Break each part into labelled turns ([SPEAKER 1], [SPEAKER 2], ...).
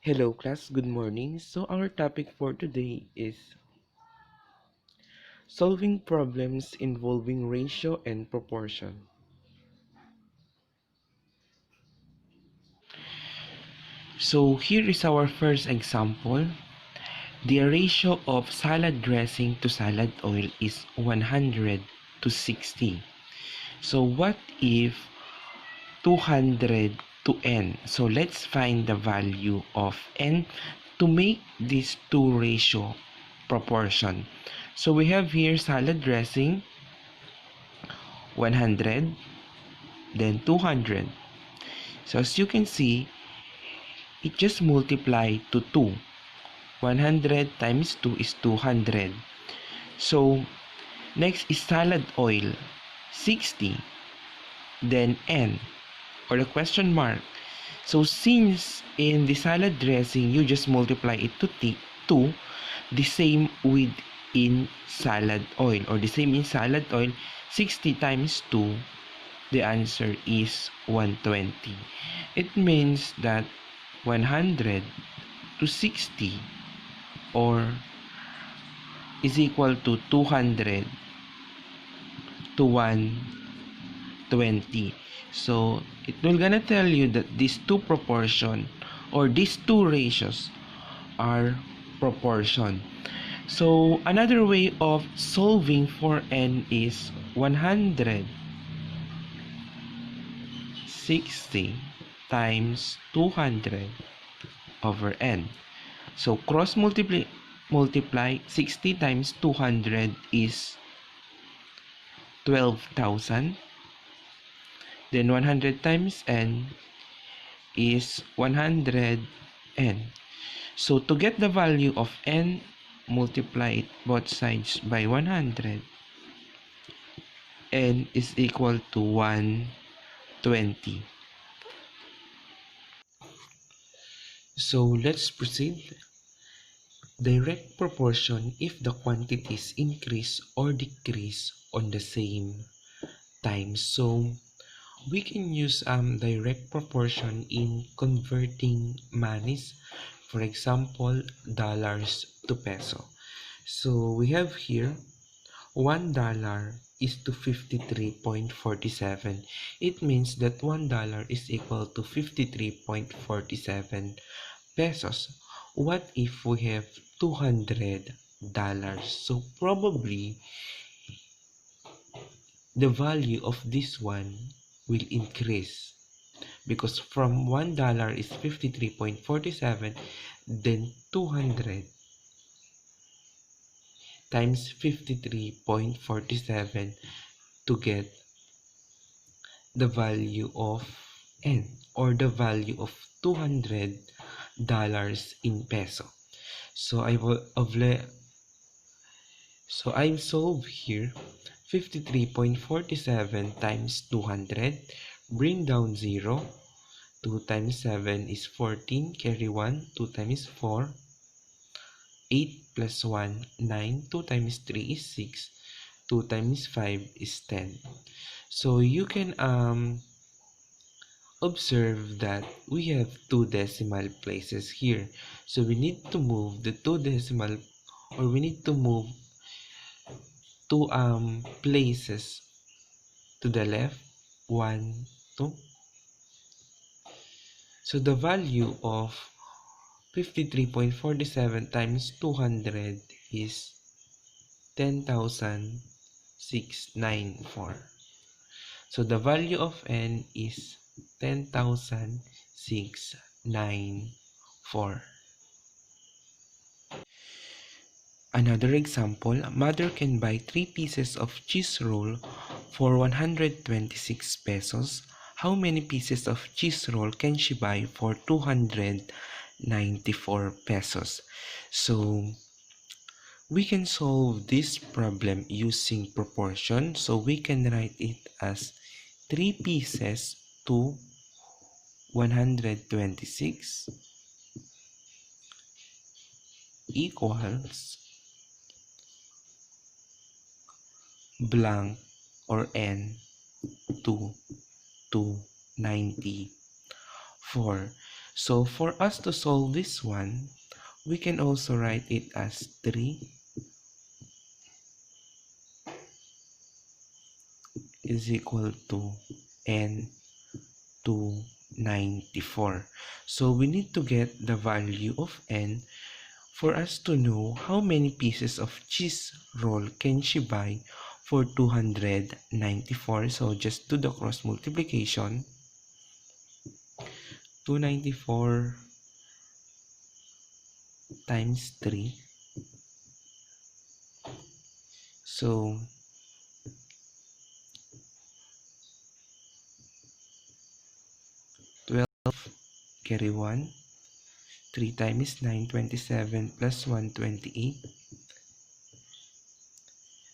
[SPEAKER 1] Hello class, good morning. So our topic for today is solving problems involving ratio and proportion. So here is our first example. The ratio of salad dressing to salad oil is 100 to 60. So what if 200 to n? So let's find the value of n to make these two ratio proportion. So we have here salad dressing 100, then 200. So as you can see, it just multiply to 2. 100 times 2 is 200. So next is salad oil, 60. Then n, or the question mark. So since in the salad dressing, you just multiply it to 2, the same with in salad oil, or the same in salad oil, 60 times 2, the answer is 120. It means that 100 to 60 or is equal to 200 to 120. So it will gonna tell you that these two proportion or these two ratios are proportion. So another way of solving for n is 160 times 200 over n. So cross multiply 60 times 200 is 12,000. Then 100 times n is 100 n. So to get the value of n, multiply both sides by 100. N is equal to 120. So let's proceed. Direct proportion if the quantities increase or decrease on the same time. So we can use direct proportion in converting monies, for example dollars to peso. So we have here $1 is to 53.47. It means that $1 is equal to 53.47 pesos. What if we have $200? So probably the value of this one will increase because from $1 is 53.47, then 200 times 53.47 to get the value of n, or the value of $200 in peso. So I've solved here 53.47 times 200, bring down 0, 2 times 7 is 14, carry 1, 2 times 4, 8 plus 1, 9, 2 times 3 is 6, 2 times 5 is 10. So you can observe that we have two decimal places here. So we need to move the two decimal, or we need to move two places to the left, 1, 2. So the value of 53.47 times 200 is 10,694. So the value of n is 10,694. Another example, mother can buy 3 pieces of cheese roll for 126 pesos. How many pieces of cheese roll can she buy for 294 pesos? So we can solve this problem using proportion. So we can write it as 3 pieces to 126 equals blank, or n to 294. So for us to solve this one, we can also write it as 3 is equal to n to 94. So we need to get the value of n for us to know how many pieces of cheese roll can she buy for 294. So just do the cross multiplication. 294 times 3. So 12 carry 1. 3 times 9, 27 plus 1, 28.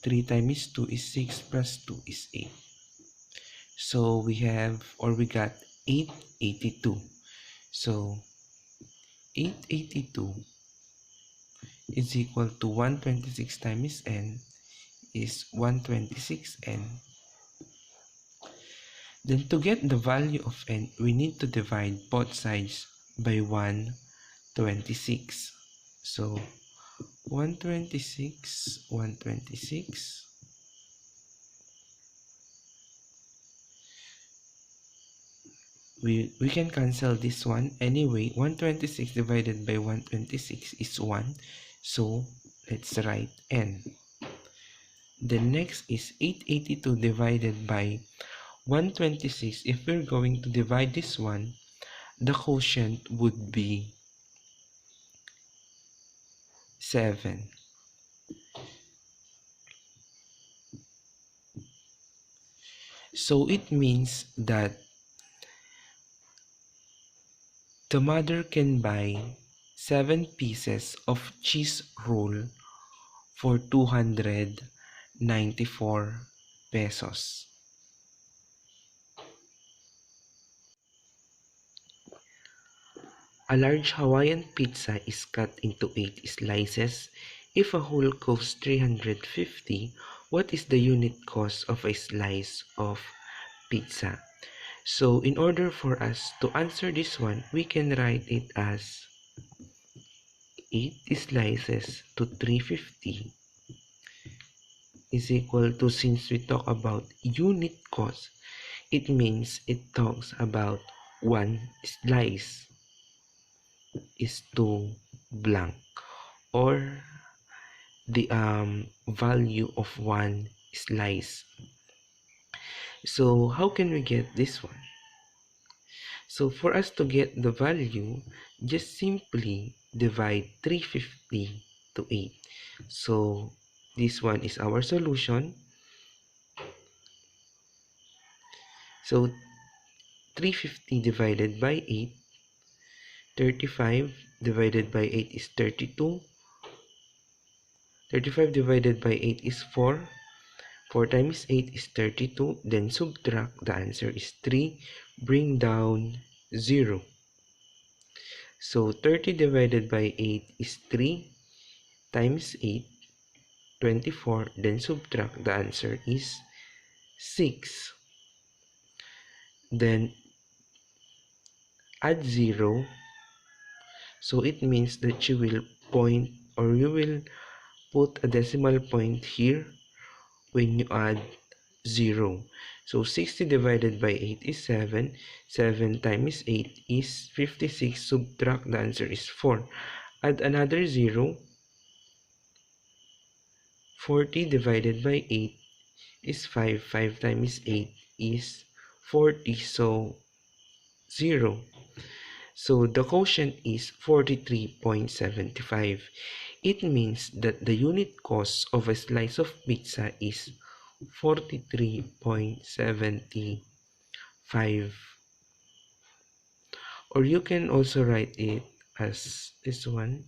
[SPEAKER 1] 3 times 2 is 6 plus 2 is 8. So we got 882. So 882 is equal to 126 times n is 126n. Then to get the value of n, we need to divide both sides by 126. So 126, 126. We can cancel this one. Anyway, 126 divided by 126 is 1. So let's write n. The next is 882 divided by 126. If we're going to divide this one, the quotient would be 7. So it means that the mother can buy 7 pieces of cheese roll for 294 pesos. A large Hawaiian pizza is cut into 8 slices. If a whole costs 350, what is the unit cost of a slice of pizza? So in order for us to answer this one, we can write it as 8 slices to 350 is equal to, since we talk about unit cost, it means it talks about one slice is to blank, or the value of one slice. So how can we get this one? So for us to get the value, just simply divide 350 to 8. So this one is our solution. So 350 divided by 8, 35 divided by 8 is 32. 35 divided by 8 is 4. 4 times 8 is 32. Then subtract, the answer is 3. Bring down 0. So 30 divided by 8 is 3 times 8, 24. Then subtract, the answer is 6. Then add 0. So it means that you will point, or you will put a decimal point here when you add 0. So 60 divided by 8 is 7. 7 times 8 is 56. Subtract, the answer is 4. Add another 0. 40 divided by 8 is 5. 5 times 8 is 40. So 0. So the quotient is 43.75. It means that the unit cost of a slice of pizza is 43.75. Or you can also write it as this one.